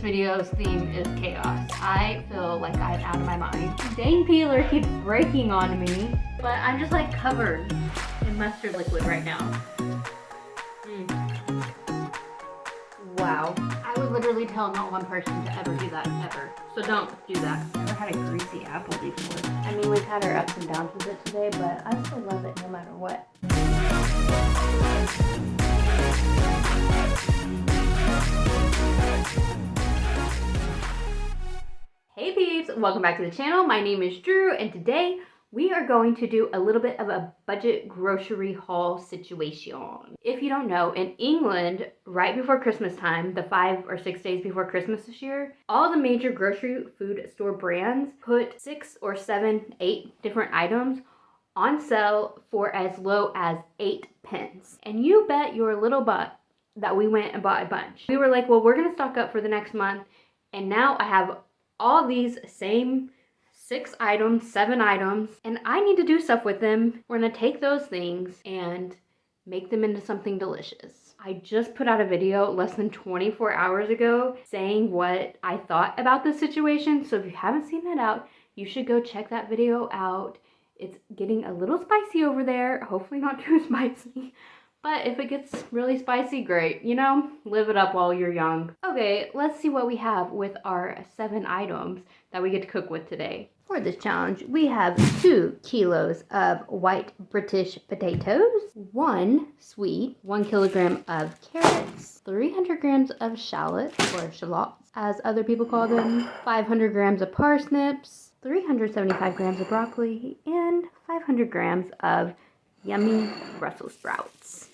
this video's theme is chaos. I feel like I'm out of my mind. Dang peeler keeps breaking on me, but I'm just like covered in mustard liquid right now. Wow. I would literally tell not one person to ever do that, ever. So don't do that. Never had a greasy apple before. I mean, we've had our ups and downs with it today, but I still love it no matter what. Hey peeps, welcome back to the channel. My name is Drew, and today we are going to do a little bit of a budget grocery haul situation. If you don't know, in England, right before Christmas time, the 5 or 6 days before Christmas this year, all the major grocery food store brands put 6 or 7, 8 different items on sale for as low as 8 pence. And you bet your little butt that we went and bought a bunch. We were like, well, we're gonna stock up for the next month, and now I have all these same 6 items, 7 items, and I need to do stuff with them. We're gonna take those things and make them into something delicious. I just put out a video less than 24 hours ago saying what I thought about this situation. So if you haven't seen that out, you should go check that video out. It's getting a little spicy over there. Hopefully not too spicy. But if it gets really spicy, great. You know, live it up while you're young. Okay, let's see what we have with our 7 items that we get to cook with today. For this challenge, we have 2 kilos of white British potatoes, 1 swede, 1 kilogram of carrots, 300 grams of shallots, or shallots, as other people call them, 500 grams of parsnips, 375 grams of broccoli, and 500 grams of yummy Brussels sprouts.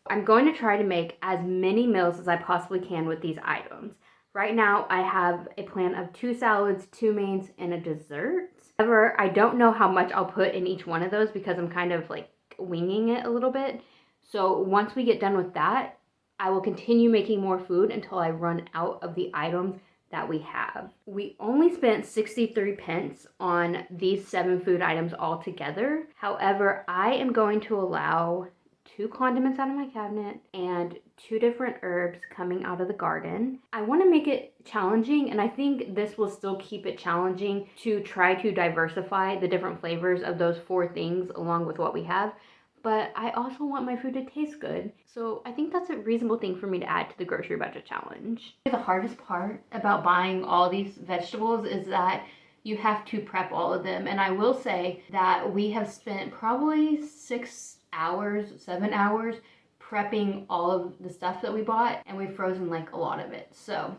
I'm going to try to make as many meals as I possibly can with these items. Right now, I have a plan of 2 salads, 2 mains, and a dessert. However, I don't know how much I'll put in each one of those because I'm kind of like winging it a little bit. So once we get done with that, I will continue making more food until I run out of the items that we have. We only spent 63 pence on these 7 food items all together. However, I am going to allow 2 condiments out of my cabinet and 2 different herbs coming out of the garden. I want to make it challenging, and I think this will still keep it challenging to try to diversify the different flavors of those 4 things along with what we have. But I also want my food to taste good. So I think that's a reasonable thing for me to add to the grocery budget challenge. The hardest part about buying all these vegetables is that you have to prep all of them. And I will say that we have spent probably 6 hours, 7 hours prepping all of the stuff that we bought, and we've frozen like a lot of it. So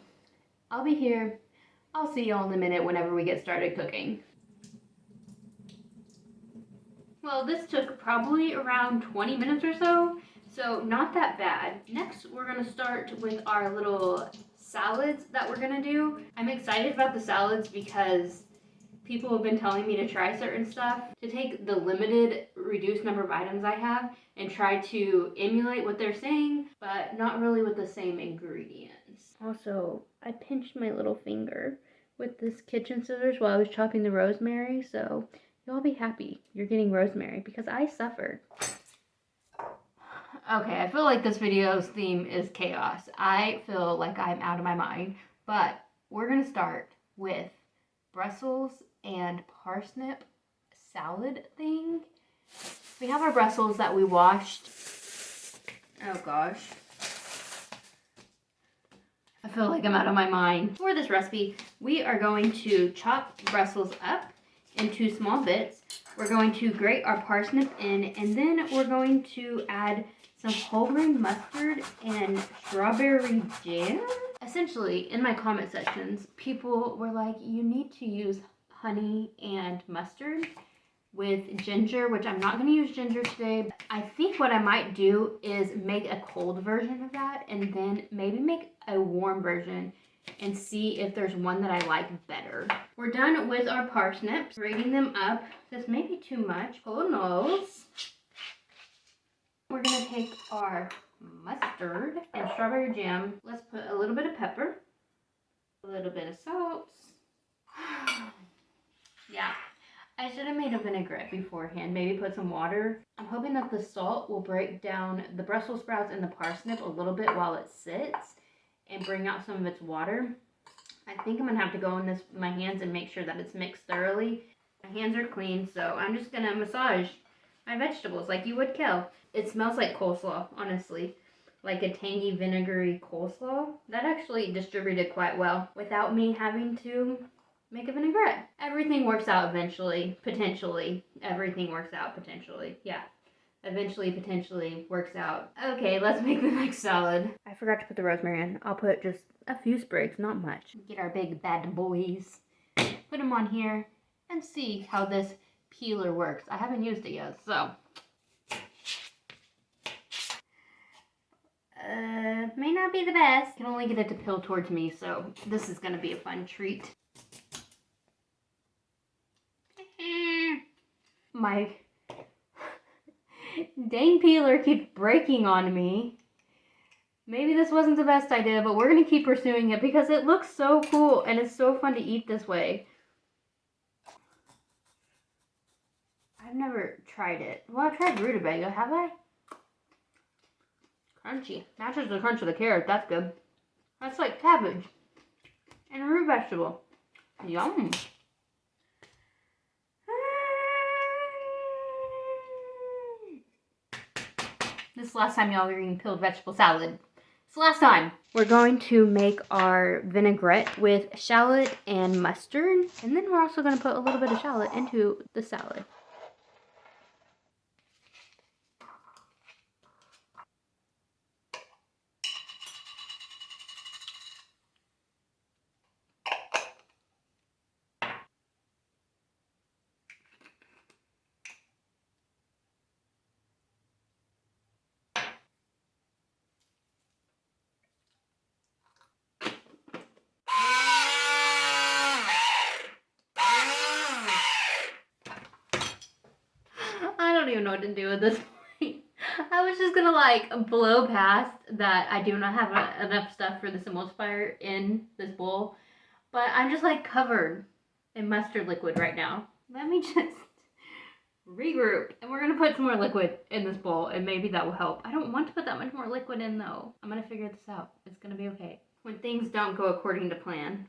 I'll be here. I'll see y'all in a minute whenever we get started cooking. Well, this took probably around 20 minutes or so not that bad. Next, we're gonna start with our little salads that we're gonna do. I'm excited about the salads because people have been telling me to try certain stuff, to take the limited, reduced number of items I have and try to emulate what they're saying, but not really with the same ingredients. Also, I pinched my little finger with this kitchen scissors while I was chopping the rosemary, so you'll be happy you're getting rosemary because I suffered. Okay, I feel like this video's theme is chaos. I feel like I'm out of my mind, but we're gonna start with Brussels and parsnip salad thing. We have our Brussels that we washed. Oh gosh. I feel like I'm out of my mind. For this recipe, we are going to chop Brussels up into small bits. We're going to grate our parsnip in, and then we're going to add some whole grain mustard and strawberry jam. Essentially, in my comment sections, people were like, you need to use honey and mustard with ginger, which I'm not going to use ginger today. I think what I might do is make a cold version of that and then maybe make a warm version and see if there's one that I like better. We're done with our parsnips, grating them up. This may be too much, who knows? We're gonna take our mustard and strawberry jam. Let's put a little bit of pepper, a little bit of salt. Yeah, I should have made a vinaigrette beforehand, maybe put some water. I'm hoping that the salt will break down the Brussels sprouts and the parsnip a little bit while it sits. and bring out some of its water. I think I'm gonna have to go in this with my hands and make sure that it's mixed thoroughly. My hands are clean, so I'm just gonna massage my vegetables like you would kale. It smells like coleslaw, honestly. Like a tangy, vinegary coleslaw. That actually distributed quite well without me having to make a vinaigrette. Everything works out eventually, potentially. Everything works out potentially, yeah. Eventually, potentially works out. Okay, let's make the next salad. I forgot to put the rosemary in. I'll put just a few sprigs, not much. Get our big bad boys. Put them on here and see how this peeler works. I haven't used it yet, so. May not be the best. I can only get it to peel towards me, so this is gonna be a fun treat. My dang peeler keeps breaking on me. Maybe this wasn't the best idea, but we're going to keep pursuing it because it looks so cool and it's so fun to eat this way. I've never tried it. Well, I've tried rutabaga, have I? Crunchy. Matches the crunch of the carrot. That's good. That's like cabbage and a root vegetable. Yum. This is the last time y'all are eating peeled vegetable salad. It's the last time. We're going to make our vinaigrette with shallot and mustard. And then we're also going to put a little bit of shallot into the salad. I don't even know what to do at this point. I was just gonna like blow past that I do not have enough stuff for this emulsifier in this bowl, but I'm just like covered in mustard liquid right now. Let me just regroup, and we're gonna put some more liquid in this bowl, and maybe that will help. I don't want to put that much more liquid in though. I'm gonna figure this out. It's gonna be okay. When things don't go according to plan,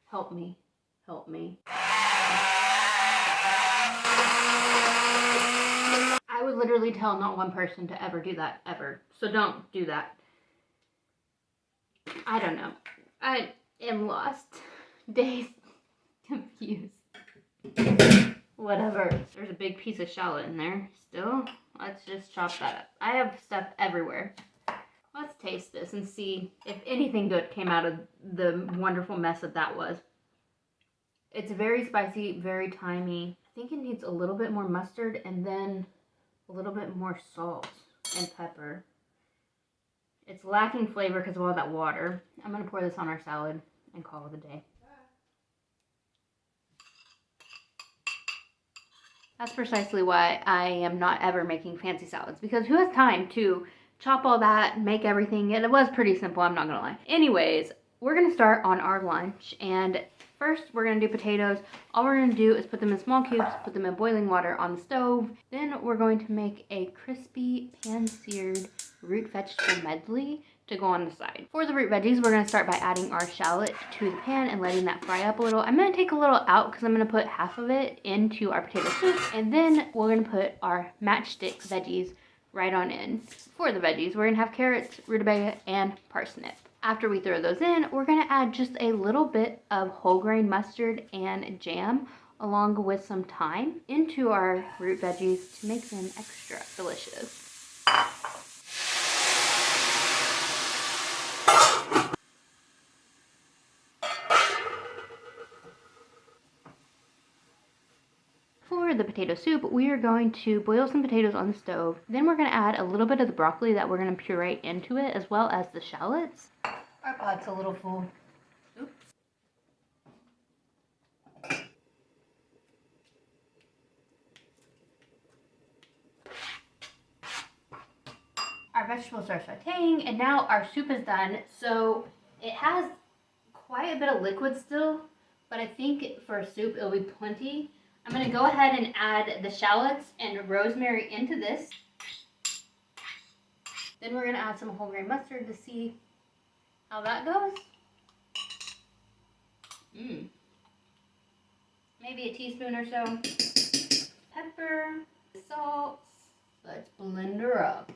help me, help me. I would literally tell not one person to ever do that, ever. So don't do that. I don't know. I am lost. Dazed. Confused. Whatever. There's a big piece of shallot in there still. Let's just chop that up. I have stuff everywhere. Let's taste this and see if anything good came out of the wonderful mess that was. It's very spicy, very thymy. I think it needs a little bit more mustard and then a little bit more salt and pepper. It's lacking flavor because of all that water. I'm going to pour this on our salad and call it a day. That's precisely why I am not ever making fancy salads, because who has time to chop all that, make everything? And it was pretty simple, I'm not going to lie. Anyways, we're going to start on our lunch, and first, we're going to do potatoes. All we're going to do is put them in small cubes, put them in boiling water on the stove. Then we're going to make a crispy pan-seared root vegetable medley to go on the side. For the root veggies, we're going to start by adding our shallot to the pan and letting that fry up a little. I'm going to take a little out because I'm going to put half of it into our potato soup. And then we're going to put our matchstick veggies right on in. For the veggies, we're going to have carrots, rutabaga, and parsnip. After we throw those in, we're going to add just a little bit of whole grain mustard and jam along with some thyme into our root veggies to make them extra delicious. For the potato soup, we are going to boil some potatoes on the stove. Then we're going to add a little bit of the broccoli that we're going to puree into it, as well as the shallots. Our pot's a little full. Oops. Our vegetables are sauteing, and now our soup is done. So it has quite a bit of liquid still, but I think for a soup it'll be plenty. I'm going to go ahead and add the shallots and rosemary into this. Then we're going to add some whole grain mustard to see how that goes. Maybe a teaspoon or so. Pepper, salt. Let's blend her up.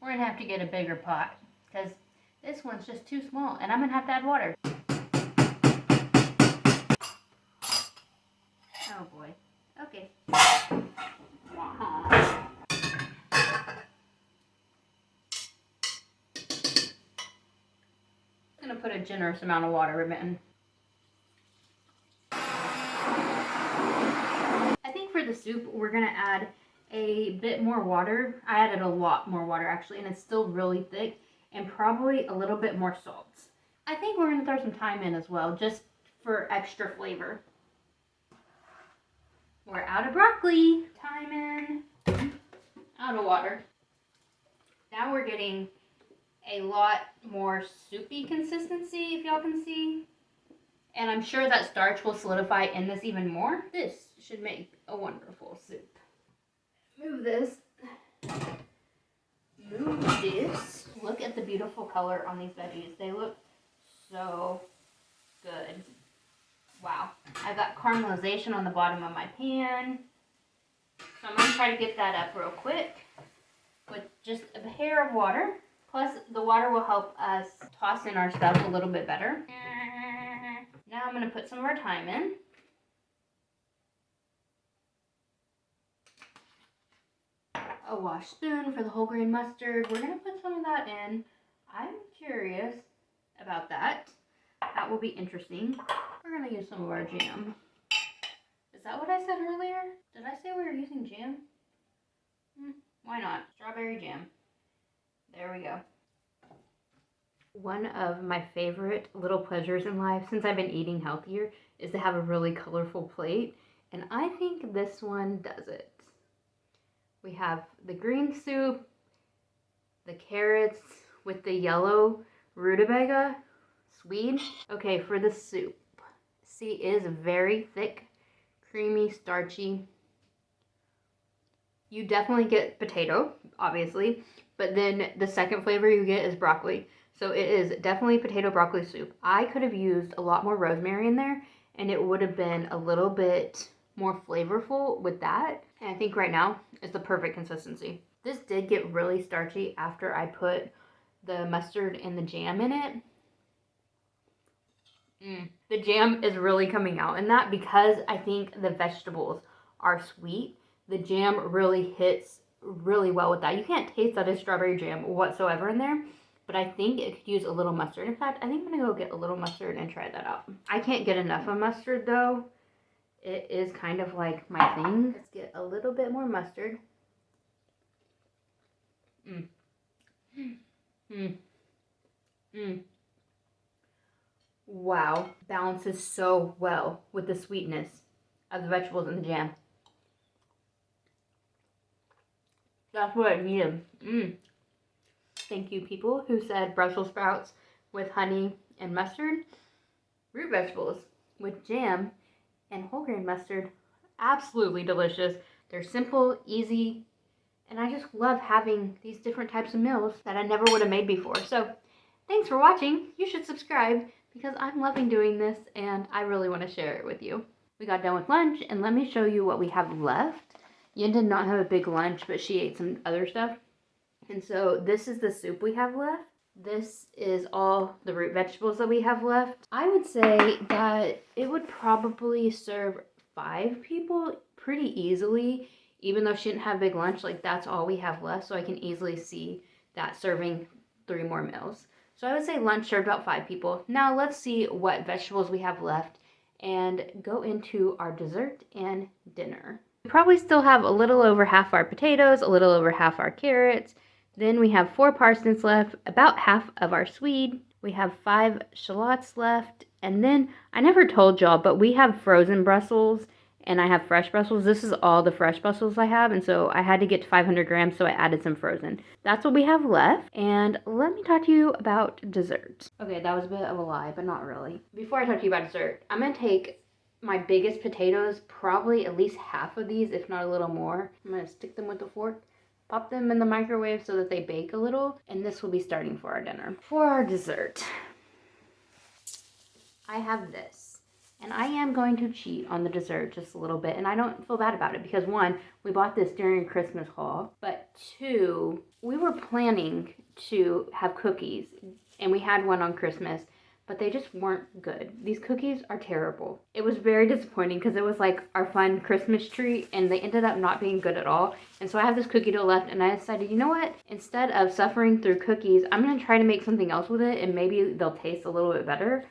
We're gonna have to get a bigger pot because this one's just too small and I'm gonna have to add water. Oh boy. Okay. I'm gonna put a generous amount of water in. I think for the soup we're gonna add a bit more water. I added a lot more water actually, and it's still really thick, and probably a little bit more salt. I think we're gonna throw some thyme in as well, just for extra flavor. We're out of broccoli. Thyme in. Out of water. Now we're getting a lot more soupy consistency, if y'all can see. And I'm sure that starch will solidify in this even more. This should make a wonderful soup. Move this. Move this. Look at the beautiful color on these veggies. They look so good. Wow. I got caramelization on the bottom of my pan. So I'm going to try to get that up real quick with just a hair of water. Plus, the water will help us toss in our stuff a little bit better. Now I'm going to put some of our thyme in. A wash spoon for the whole grain mustard. We're going to put some of that in. I'm curious about that. That will be interesting. We're going to use some of our jam. Is that what I said earlier? Did I say we were using jam? Why not? Strawberry jam. There we go. One of my favorite little pleasures in life since I've been eating healthier is to have a really colorful plate. And I think this one does it. We have the green soup, the carrots with the yellow rutabaga, swede. Okay, for the soup. See, it is very thick, creamy, starchy. You definitely get potato, obviously, but then the second flavor you get is broccoli. So it is definitely potato broccoli soup. I could have used a lot more rosemary in there, and it would have been a little bit more flavorful with that. And I think right now is the perfect consistency. This did get really starchy after I put the mustard and the jam in it. The jam is really coming out in that because I think the vegetables are sweet. The jam really hits really well with that. You can't taste that as strawberry jam whatsoever in there, but I think it could use a little mustard. In fact, I think I'm gonna go get a little mustard and try that out. I can't get enough of mustard though. It is kind of like my thing. Let's get a little bit more mustard. Wow, balances so well with the sweetness of the vegetables and the jam. That's what I needed. Thank you, people who said Brussels sprouts with honey and mustard. Root vegetables with jam and whole grain mustard. Absolutely delicious. They're simple, easy, and I just love having these different types of meals that I never would have made before. So thanks for watching. You should subscribe because I'm loving doing this and I really want to share it with you. We got done with lunch and let me show you what we have left. Yin did not have a big lunch, but she ate some other stuff. And so this is the soup we have left. This is all the root vegetables that we have left. I would say that it would probably serve 5 people pretty easily, even though she didn't have a big lunch. Like, that's all we have left, so I can easily see that serving 3 more meals. So I would say lunch served about 5 people. Now let's see what vegetables we have left and go into our dessert and dinner. We probably still have a little over half our potatoes, a little over half our carrots. Then we have 4 parsnips left, about half of our swede. We have 5 shallots left. And then, I never told y'all, but we have frozen Brussels and I have fresh Brussels. This is all the fresh Brussels I have. And so I had to get to 500 grams, so I added some frozen. That's what we have left. And let me talk to you about dessert. Okay, that was a bit of a lie, but not really. Before I talk to you about dessert, I'm going to take my biggest potatoes, probably at least half of these, if not a little more. I'm going to stick them with the fork. pop them in the microwave so that they bake a little, and this will be starting for our dinner. For our dessert, I have this, and I am going to cheat on the dessert just a little bit, and I don't feel bad about it because one, we bought this during a Christmas haul, but two, we were planning to have cookies, and we had one on Christmas, but they just weren't good. These cookies are terrible. It was very disappointing because it was like our fun Christmas treat, and they ended up not being good at all. And so I have this cookie dough left, and I decided, you know what? Instead of suffering through cookies, I'm gonna try to make something else with it, and maybe they'll taste a little bit better.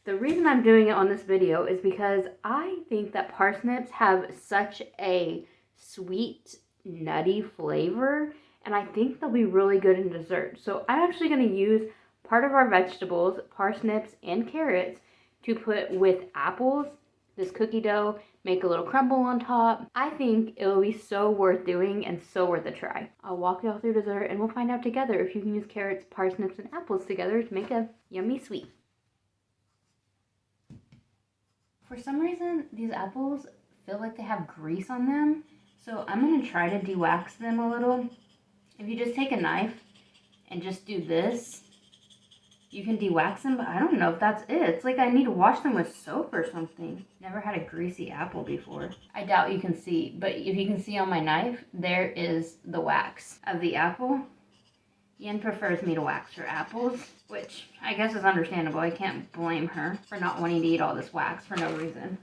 The reason I'm doing it on this video is because I think that parsnips have such a sweet, nutty flavor, and I think they'll be really good in dessert. So I'm actually gonna use part of our vegetables, parsnips and carrots, to put with apples, this cookie dough, make a little crumble on top. I think it will be so worth doing and so worth a try. I'll walk y'all through dessert and we'll find out together if you can use carrots, parsnips, and apples together to make a yummy sweet. For some reason, these apples feel like they have grease on them, so I'm gonna try to de-wax them a little. If you just take a knife and just do this, you can de-wax them, but I don't know if that's it. It's like I need to wash them with soap or something. Never had a greasy apple before. I doubt you can see, but if you can see on my knife, there is the wax of the apple. Yen prefers me to wax her apples, which I guess is understandable. I can't blame her for not wanting to eat all this wax for no reason.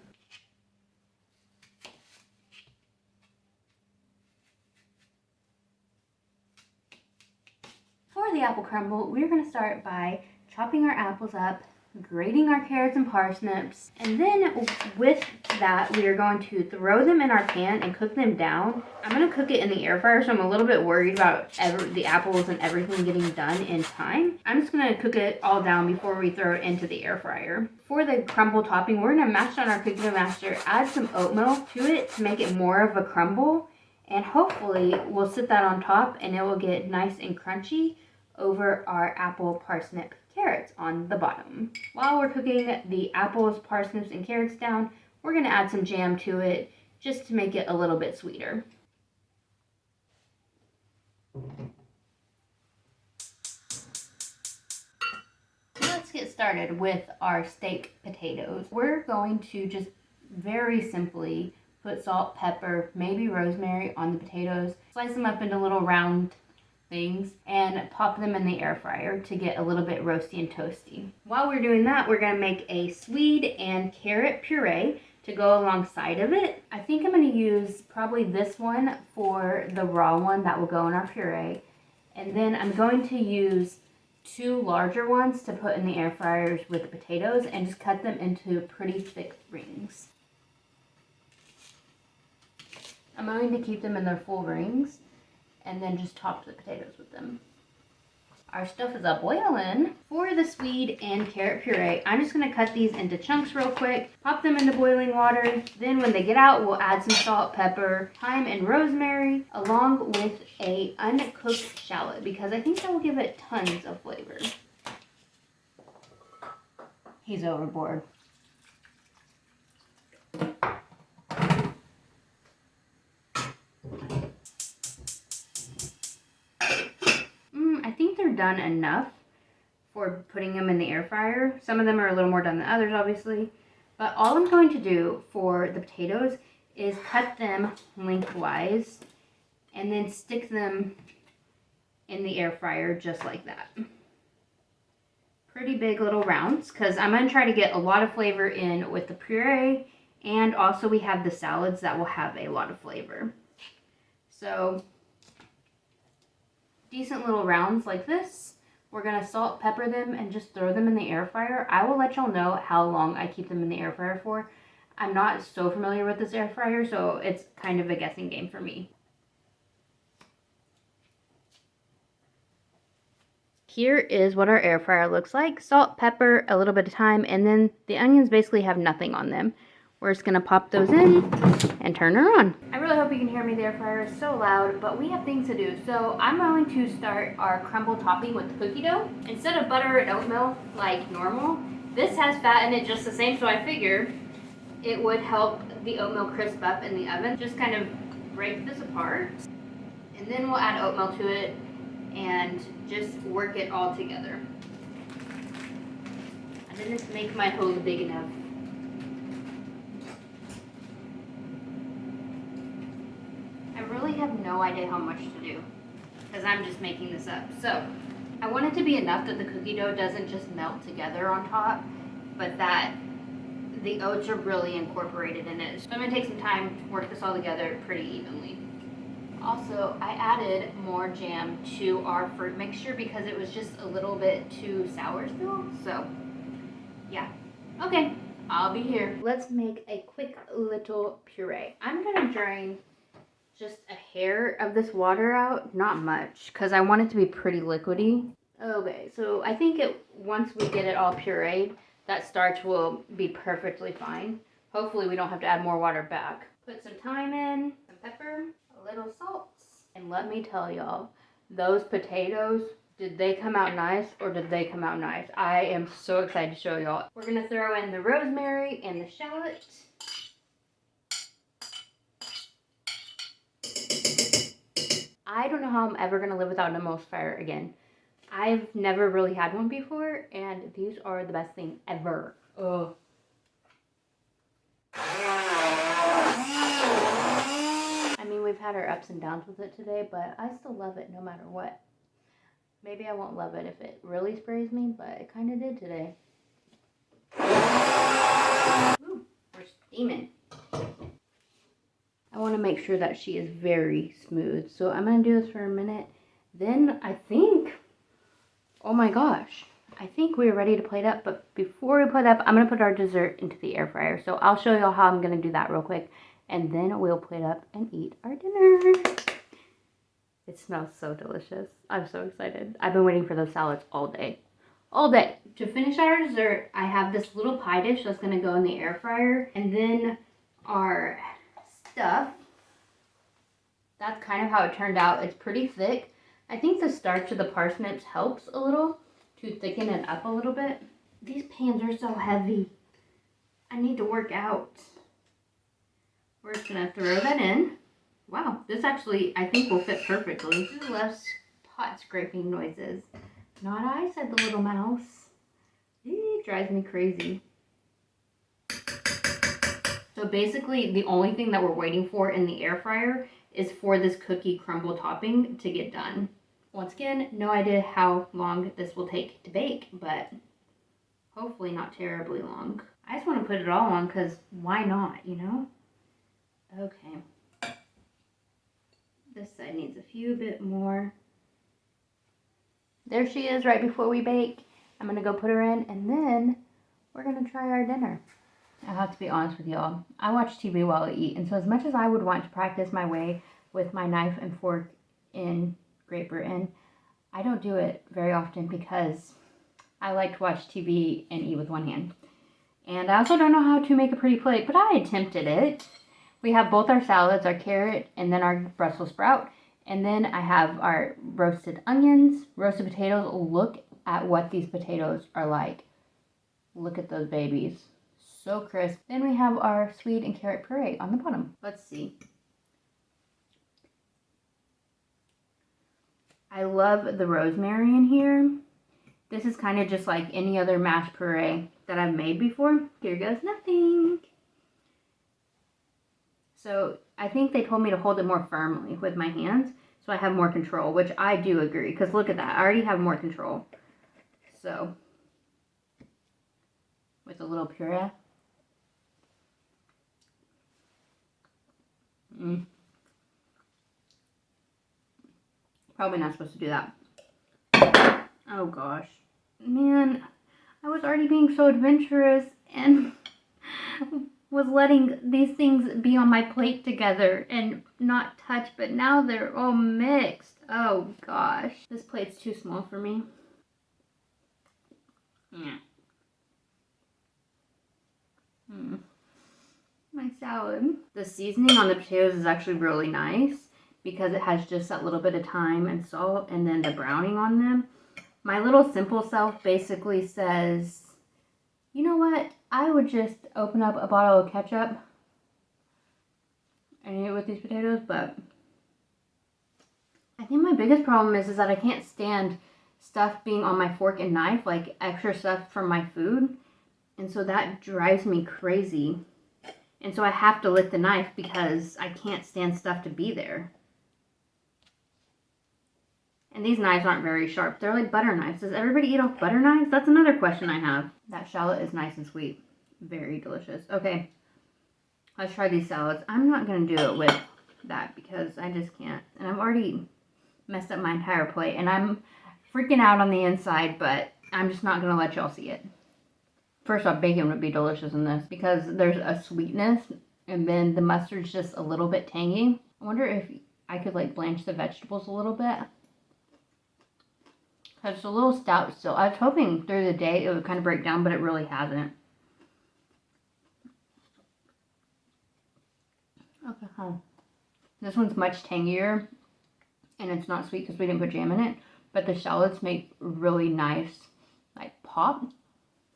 For the apple crumble, we're going to start by chopping our apples up, grating our carrots and parsnips, and then with that we are going to throw them in our pan and cook them down. I'm going to cook it in the air fryer, so I'm a little bit worried about the apples and everything getting done in time. I'm just going to cook it all down before we throw it into the air fryer. For the crumble topping, we're going to mash on our cookie dough masher, add some oat milk to it to make it more of a crumble, and hopefully we'll sit that on top and it will get nice and crunchy over our apple, parsnip, carrots on the bottom. While we're cooking the apples, parsnips, and carrots down, we're going to add some jam to it just to make it a little bit sweeter. Let's get started with our steak potatoes. We're going to just very simply put salt, pepper, maybe rosemary on the potatoes, slice them up into little round things, and pop them in the air fryer to get a little bit roasty and toasty. While we're doing that, we're going to make a swede and carrot puree to go alongside of it. I think I'm going to use probably this one for the raw one that will go in our puree, and then I'm going to use two larger ones to put in the air fryers with the potatoes and just cut them into pretty thick rings. I'm going to keep them in their full rings and then just top the potatoes with them. Our stuff is a-boiling. For the swede and carrot puree, I'm just going to cut these into chunks real quick, pop them into boiling water. Then when they get out, we'll add some salt, pepper, thyme, and rosemary, along with a uncooked shallot, because I think that will give it tons of flavor. He's overboard. I think they're done enough for putting them in the air fryer. Some of them are a little more done than others, obviously. But all I'm going to do for the potatoes is cut them lengthwise and then stick them in the air fryer just like that. Pretty big little rounds, because I'm going to try to get a lot of flavor in with the puree, and also we have the salads that will have a lot of flavor. So decent little rounds like this. We're going to salt, pepper them, and just throw them in the air fryer. I will let y'all know how long I keep them in the air fryer for. I'm not so familiar with this air fryer, so it's kind of a guessing game for me. Here is what our air fryer looks like. Salt, pepper, a little bit of thyme, and then the onions basically have nothing on them. We're just going to pop those in and turn her on. I really hope you can hear me. The air fryer is so loud, but we have things to do. So I'm going to start our crumble topping with the cookie dough. Instead of butter and oat milk like normal, this has fat in it just the same, so I figured it would help the oat milk crisp up in the oven. Just kind of break this apart. And then we'll add oat milk to it and just work it all together. I didn't make my hose big enough. I really have no idea how much to do because I'm just making this up. So I want it to be enough that the cookie dough doesn't just melt together on top, but that the oats are really incorporated in it. So I'm gonna take some time to work this all together pretty evenly. Also, I added more jam to our fruit mixture because it was just a little bit too sour still. So yeah, okay, I'll be here. Let's make a quick little puree. I'm gonna drain just a hair of this water out, not much, because I want it to be pretty liquidy. Okay, so I think once we get it all pureed, that starch will be perfectly fine. Hopefully we don't have to add more water back. Put some thyme in, some pepper, a little salt. And let me tell y'all, those potatoes, did they come out nice or did they come out nice? I am so excited to show y'all. We're gonna throw in the rosemary and the shallot. I don't know how I'm ever gonna live without an emulsifier again. I've never really had one before, and these are the best thing ever. Oh. I mean, we've had our ups and downs with it today, but I still love it no matter what. Maybe I won't love it if it really sprays me, but it kind of did today. Ooh, we're steaming. I want to make sure that she is very smooth. So I'm going to do this for a minute. Then I think, oh my gosh, I think we're ready to plate up. But before we plate up, I'm going to put our dessert into the air fryer. So I'll show y'all how I'm going to do that real quick. And then we'll plate up and eat our dinner. It smells so delicious. I'm so excited. I've been waiting for those salads all day. All day. To finish our dessert, I have this little pie dish that's going to go in the air fryer. And then our stuff, that's kind of how it turned out. It's pretty thick. I think the starch of the parsnips helps a little to thicken it up a little bit. These pans are so heavy. I need to work out. We're just gonna throw that in. Wow, this actually I think will fit perfectly. This is less pot scraping noises. Not I, said the little mouse. It drives me crazy. So basically, the only thing that we're waiting for in the air fryer is for this cookie crumble topping to get done. Once again, no idea how long this will take to bake, but hopefully not terribly long. I just want to put it all on because why not, you know? Okay. This side needs a few bit more. There she is right before we bake. I'm going to go put her in and then we're going to try our dinner. I have to be honest with y'all. I watch TV while I eat, and so as much as I would want to practice my way with my knife and fork in Great Britain, I don't do it very often because I like to watch TV and eat with one hand. And I also don't know how to make a pretty plate, but I attempted it. We have both our salads, our carrot, and then our Brussels sprout. And then I have our roasted onions, roasted potatoes. Look at what these potatoes are like. Look at those babies. So crisp. Then we have our swede and carrot puree on the bottom. Let's see. I love the rosemary in here. This is kind of just like any other mashed puree that I've made before. Here goes nothing. So I think they told me to hold it more firmly with my hands so I have more control, which I do agree because look at that. I already have more control. So with a little puree. Probably not supposed to do that. Oh gosh. Man, I was already being so adventurous and was letting these things be on my plate together and not touch, but now they're all mixed. Oh gosh. This plate's too small for me. Yeah. My salad. The seasoning on the potatoes is actually really nice because it has just that little bit of thyme and salt and then the browning on them. My little simple self basically says, you know what? I would just open up a bottle of ketchup and eat it with these potatoes, but think my biggest problem is that I can't stand stuff being on my fork and knife, like extra stuff from my food. And so that drives me crazy. And so I have to lick the knife because I can't stand stuff to be there. And these knives aren't very sharp. They're like butter knives. Does everybody eat off butter knives? That's another question I have. That shallot is nice and sweet. Very delicious. Okay, let's try these salads. I'm not going to do it with that because I just can't. And I've already messed up my entire plate. And I'm freaking out on the inside, but I'm just not going to let y'all see it. First off, bacon would be delicious in this because there's a sweetness and then the mustard's just a little bit tangy. I wonder if I could like blanch the vegetables a little bit. It's a little stout still. I was hoping through the day it would kind of break down, but it really hasn't. Okay, this one's much tangier, and it's not sweet because we didn't put jam in it, but the shallots make really nice, like, pop.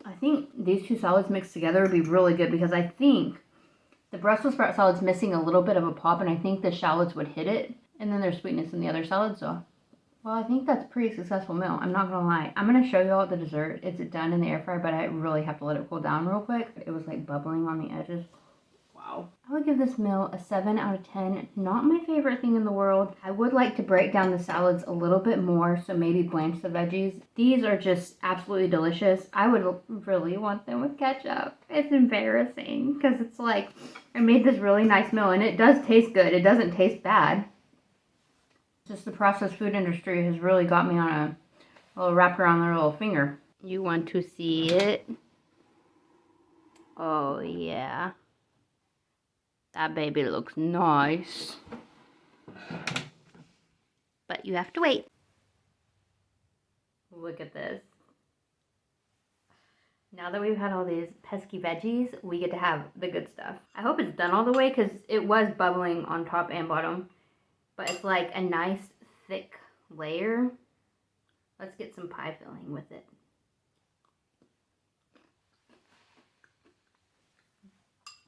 I think these two salads mixed together would be really good because I think the Brussels sprout salad's missing a little bit of a pop, and I think the shallots would hit it, and then there's sweetness in the other salad, so... Well, I think that's a pretty successful meal. I'm not gonna lie. I'm gonna show you all the dessert. It's done in the air fryer, but I really have to let it cool down real quick. It was like bubbling on the edges. Wow. I would give this meal a 7 out of 10. Not my favorite thing in the world. I would like to break down the salads a little bit more, so maybe blanch the veggies. These are just absolutely delicious. I would really want them with ketchup. It's embarrassing because it's like I made this really nice meal and it does taste good. It doesn't taste bad. Just the processed food industry has really got me on a little wrap around their little finger. You want to see it? Oh, yeah. That baby looks nice. But you have to wait. Look at this. Now that we've had all these pesky veggies, we get to have the good stuff. I hope it's done all the way because it was bubbling on top and bottom. But it's like a nice thick layer. Let's get some pie filling with it.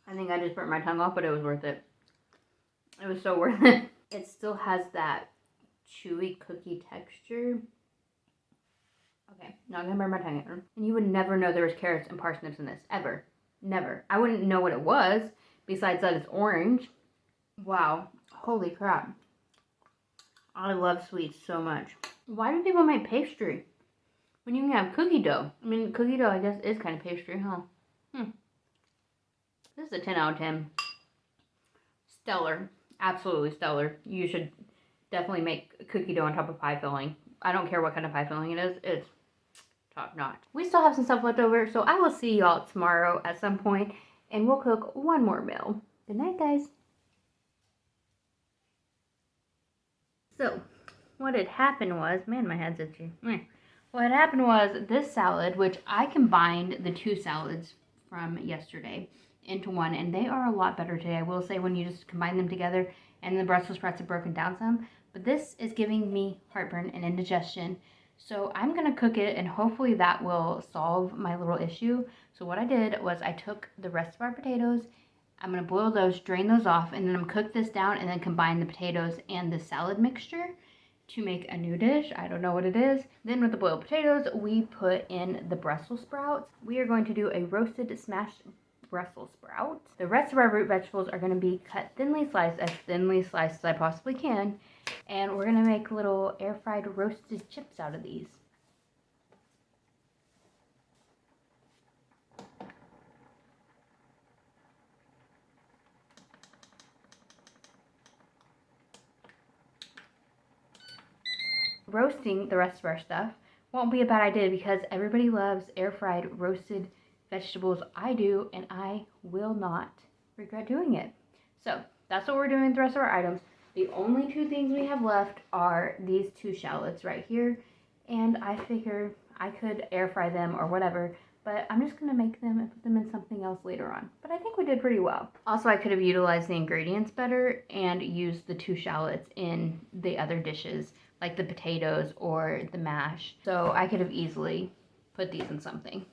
I think I just burnt my tongue off, but it was worth it. It was so worth it. It still has that chewy cookie texture. Okay, not gonna burn my tongue again. And you would never know there was carrots and parsnips in this, ever. Never. I wouldn't know what it was, besides that it's orange. Wow, holy crap. I love sweets so much. Why do people make pastry when you can have cookie dough? I mean, cookie dough, I guess, is kind of pastry, huh? This is a 10 out of 10. Stellar. Absolutely stellar. You should definitely make cookie dough on top of pie filling. I don't care what kind of pie filling it is. It's top notch. We still have some stuff left over, so I will see y'all tomorrow at some point, and we'll cook one more meal. Good night, guys. So, what had happened was, man, my head's itchy. What had happened was this salad, which I combined the two salads from yesterday into one, and they are a lot better today. I will say when you just combine them together, and the Brussels sprouts have broken down some, but this is giving me heartburn and indigestion. So I'm gonna cook it, and hopefully that will solve my little issue. So what I did was I took the rest of our potatoes. I'm going to boil those, drain those off, and then I'm going to cook this down and then combine the potatoes and the salad mixture to make a new dish. I don't know what it is. Then with the boiled potatoes, we put in the Brussels sprouts. We are going to do a roasted smashed Brussels sprout. The rest of our root vegetables are going to be cut thinly sliced, as thinly sliced as I possibly can. And we're going to make little air fried roasted chips out of these. Roasting the rest of our stuff won't be a bad idea because everybody loves air fried roasted vegetables. I do, and I will not regret doing it. So that's what we're doing with the rest of our items. The only two things we have left are these two shallots right here, and I figure I could air fry them or whatever, but I'm just going to make them and put them in something else later on. But I think we did pretty well. Also, I could have utilized the ingredients better and used the two shallots in the other dishes, like the potatoes or the mash. So I could have easily put these in something.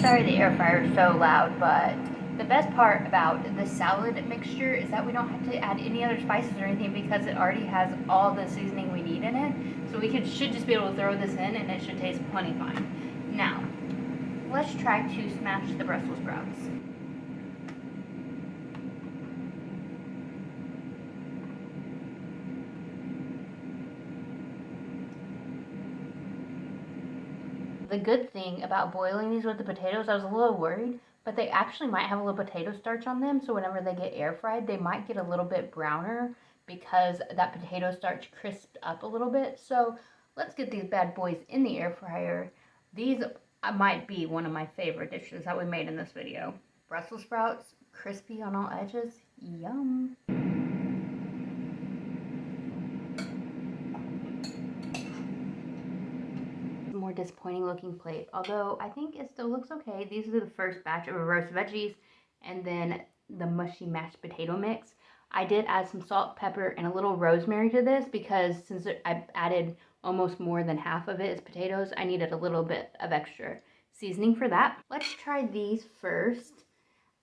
Sorry the air fryer is so loud, but the best part about the salad mixture is that we don't have to add any other spices or anything because it already has all the seasoning we need in it. So we should just be able to throw this in and it should taste plenty fine. Now, let's try to smash the Brussels sprouts. The good thing about boiling these with the potatoes, I was a little worried, but they actually might have a little potato starch on them, so whenever they get air fried, they might get a little bit browner because that potato starch crisped up a little bit. So let's get these bad boys in the air fryer. These might be one of my favorite dishes that we made in this video. Brussels sprouts, crispy on all edges, yum. More disappointing looking plate, although I think it still looks okay. These are the first batch of roast veggies and then the mushy mashed potato mix. I did add some salt, pepper, and a little rosemary to this because since I've added almost more than half of it is potatoes, I needed a little bit of extra seasoning for that. Let's try these first.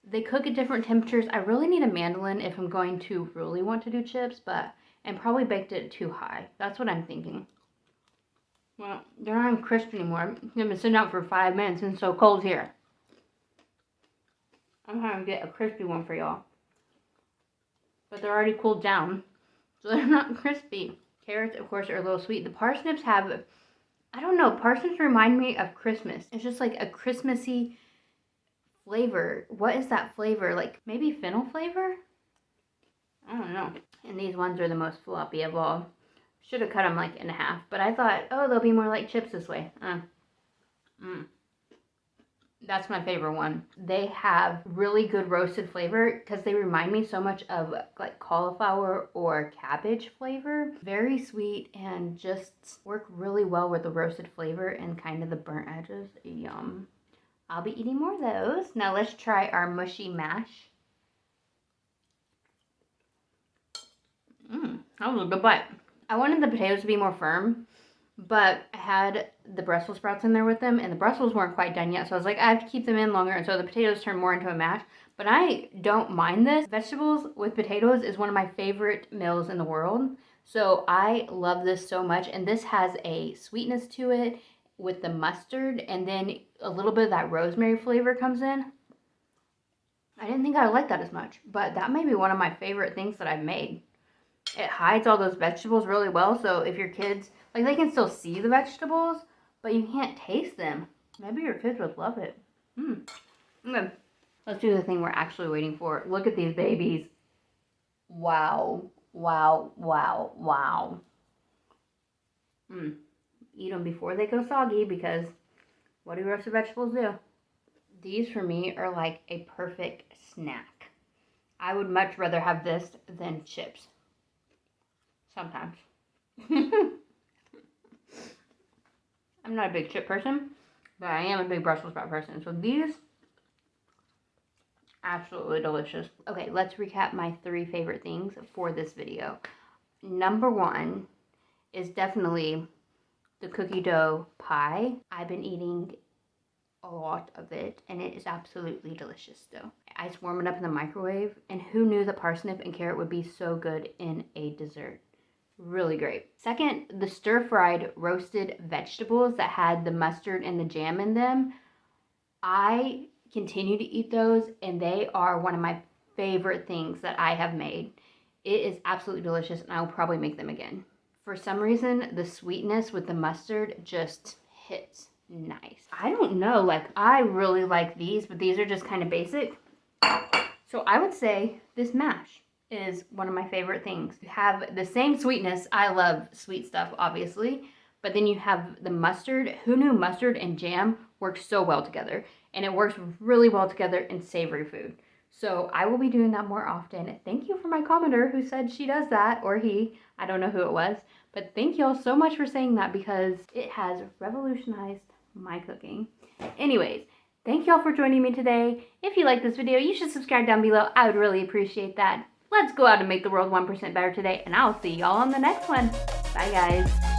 They cook at different temperatures. I really need a mandolin if I'm going to really want to do chips, and probably baked it too high. That's what I'm thinking. Well, they're not even crisp anymore. They've been sitting out for 5 minutes and it's so cold here. I'm trying to get a crispy one for y'all. But they're already cooled down, so they're not crispy. Carrots, of course, are a little sweet. The parsnips have, I don't know, parsnips remind me of Christmas. It's just like a Christmassy flavor. What is that flavor? Like maybe fennel flavor? I don't know. And these ones are the most floppy of all. Should have cut them like in half, but I thought, oh, they'll be more like chips this way. That's my favorite one. They have really good roasted flavor because they remind me so much of like cauliflower or cabbage flavor. Very sweet and just work really well with the roasted flavor and kind of the burnt edges. Yum. I'll be eating more of those. Now let's try our mushy mash. That was a good bite. I wanted the potatoes to be more firm, but I had the Brussels sprouts in there with them, and the Brussels weren't quite done yet, so I was like, I have to keep them in longer, and so the potatoes turned more into a mash. But I don't mind this. Vegetables with potatoes is one of my favorite meals in the world, so I love this so much, and this has a sweetness to it with the mustard, and then a little bit of that rosemary flavor comes in. I didn't think I would like that as much, but that may be one of my favorite things that I've made. It hides all those vegetables really well, so if your kids, like, they can still see the vegetables, but you can't taste them. Maybe your kids would love it. Okay, let's do the thing we're actually waiting for. Look at these babies. Wow, wow, wow, wow. Eat them before they go soggy, because what do roasted vegetables do? These for me are like a perfect snack. I would much rather have this than chips. Sometimes. I'm not a big chip person, but I am a big Brussels sprout person. So these, absolutely delicious. Okay, let's recap my 3 favorite things for this video. Number 1 is definitely the cookie dough pie. I've been eating a lot of it, and it is absolutely delicious still. I just warm it up in the microwave, and who knew that parsnip and carrot would be so good in a dessert? Really great. Second, the stir-fried roasted vegetables that had the mustard and the jam in them. I continue to eat those, and they are one of my favorite things that I have made. It is absolutely delicious, and I will probably make them again. For some reason, the sweetness with the mustard just hits nice. I don't know, like, I really like these, but these are just kind of basic. So I would say this mash is one of my favorite things. You have the same sweetness. I love sweet stuff, obviously, but then you have the mustard. Who knew mustard and jam work so well together? And it works really well together in savory food. So I will be doing that more often. Thank you for my commenter who said she does that, or he. I don't know who it was, but thank y'all so much for saying that because it has revolutionized my cooking. Anyways, thank y'all for joining me today. If you like this video, you should subscribe down below. I would really appreciate that. Let's go out and make the world 1% better today, and I'll see y'all on the next one. Bye, guys.